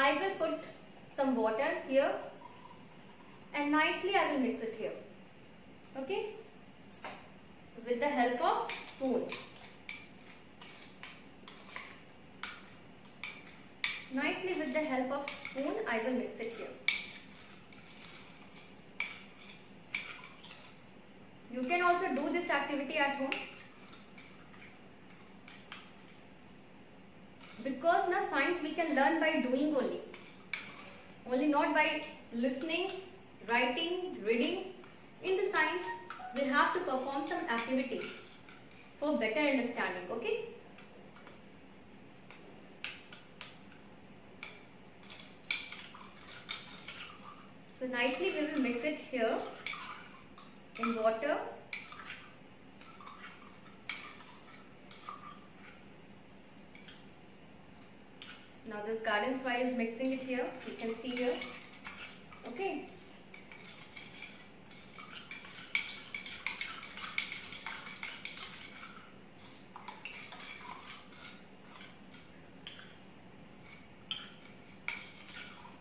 I will put some water here and nicely I will mix it here. Okay, with the help of spoon. Nicely with the help of spoon I will mix it here. You can also do this activity at home, because now science we can learn by doing only not by listening, writing, reading. In the science we have to perform some activities for better understanding. Okay, so nicely we will mix it here in water. Now this garden soil is mixing it here, you can see here. Okay,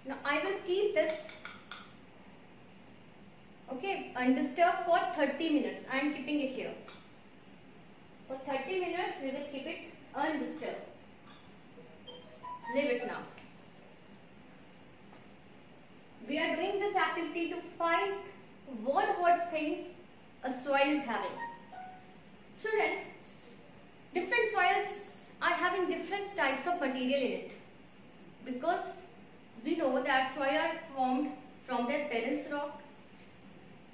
now I will keep this undisturbed for 30 minutes. I am keeping it here. For 30 minutes we will keep it undisturbed. Leave it now. We are doing this activity to find what things a soil is having. Children, different soils are having different types of material in it, because we know that soil are formed from their parents' rock,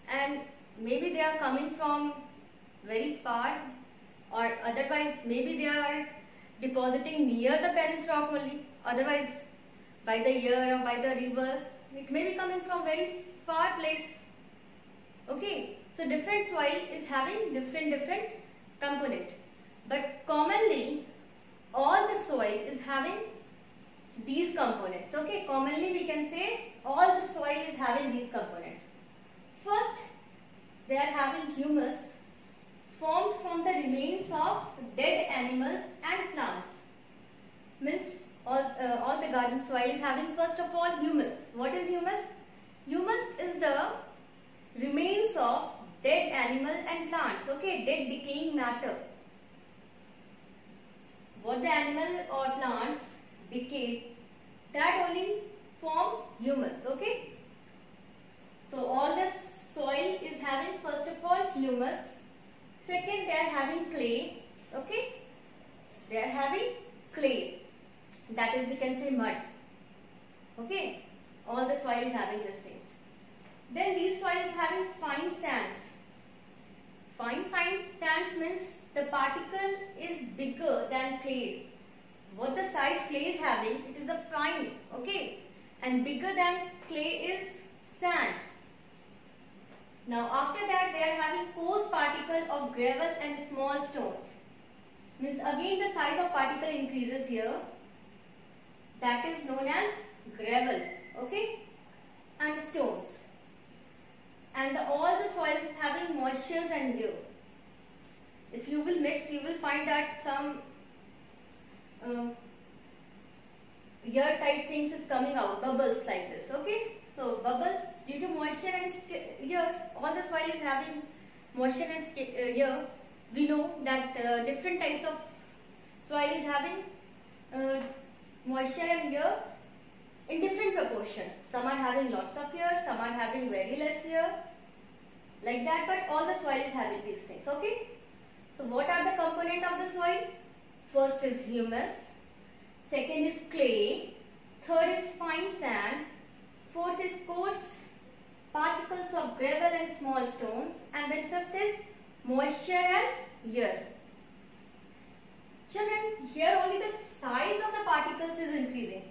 and maybe they are coming from very far, or otherwise maybe they are depositing near the parents' rock only, otherwise by the year or by the river, it may be coming from very far place. Okay, so different soil is having different component, but commonly all the soil is having these components. Okay, commonly we can say all the soil is having these components. First, they are having humus formed from the remains of dead animals and plants. Means all the garden soil is having first of all humus. What is humus? Humus is the remains of dead animal and plants. Okay, dead decaying matter. What the animal or plants decay, that only form humus. Okay, so all the soil is having first of all humus. Second, they are having clay. Okay, they are having clay, that is we can say mud. Okay, all the soil is having these things. Then these soil is having fine sands. Fine sands means the particle is bigger than clay. What the size clay is having, it is a fine. Okay, and bigger than clay is sand. Now after that they are having coarse particle of gravel and small stones. Means again the size of particle increases here. That is known as gravel. Okay, and stones. And all the soils is having moisture and dew. If you will mix, you will find that some air type things is coming out, bubbles like this. Okay, so bubbles due to moisture and here all the soil is having moisture and here. We know that different types of soil is having moisture and here in different proportion. Some are having lots of here, some are having very less here, like that, but all the soil is having these things. Okay, so what are the components of the soil? First is humus, second is clay, third is fine sand, fourth is coarse particles of gravel and small stones, and then fifth is moisture and air. Children, here only the size of the particles is increasing.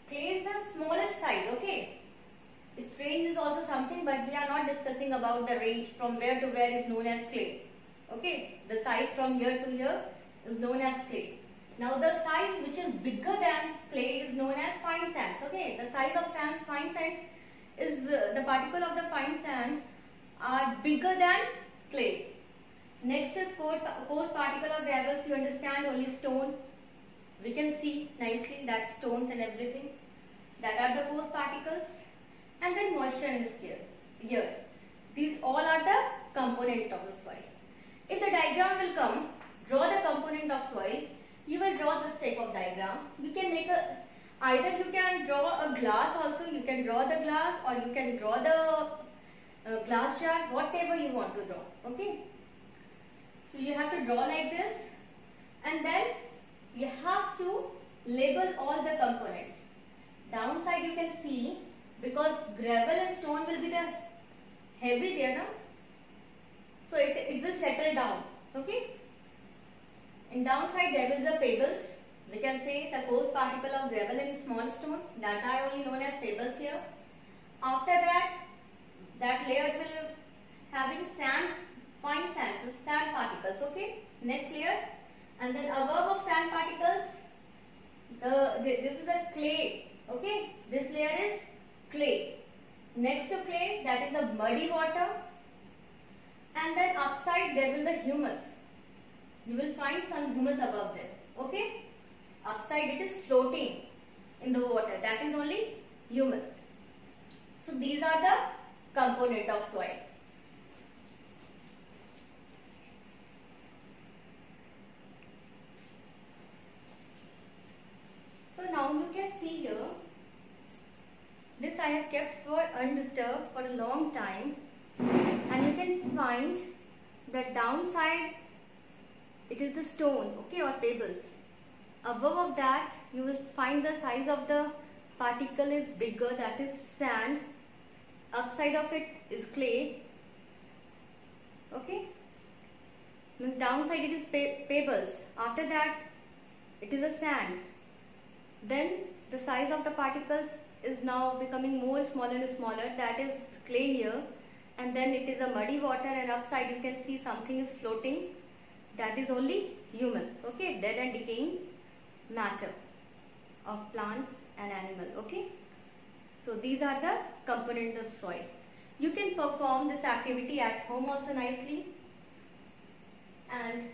Clay is the smallest size. Okay, its range is also something, but we are not discussing about the range from where to where is known as clay. Okay, the size from here to here is known as clay. Now the size which is bigger than clay is known as fine sands. Okay, the size of fine sands is the particle of the fine sands are bigger than clay. Next is coarse particle of gravels. You understand, only stone. We can see nicely that stones and everything. that are the coarse particles, and then moisture in this here. These all are the component of the soil. If the diagram will come, draw the component of soil, you will draw this type of diagram. You can make either you can draw a glass also, you can draw the glass, or you can draw the glass jar, whatever you want to draw. Okay. So you have to draw like this, and then you have to label all the components. Downside you can see, because gravel and stone will be the heavy there, no? So it will settle down. Okay. In downside there will be the pebbles. We can say the coarse particle of gravel and small stones, that are only known as pebbles here. After that layer will having sand, fine sand, so sand particles. Okay. Next layer, and then above of sand particles, this is a clay. Okay. This layer is clay. Next to clay, that is a muddy water, and then upside there will be humus. You will find some humus above there. Okay. Upside it is floating in the water, that is only humus. So these are the component of soil. So now you can see here, this I have kept for undisturbed for a long time, and you can find the downside, it is the stone, okay, or pebbles. Above of that you will find the size of the particle is bigger, that is sand. Upside of it is clay. Okay. Means downside it is pebbles. After that it is a sand. Then the size of the particles is now becoming more smaller and smaller, that is clay here. And then it is a muddy water, and upside you can see something is floating, that is only humus. Okay. Dead and decaying matter of plants and animal. Okay. So these are the components of soil. You can perform this activity at home also nicely, and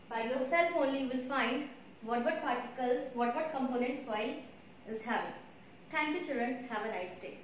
by yourself only you will find what particles, what components soil is having. Thank you children. Have a nice day.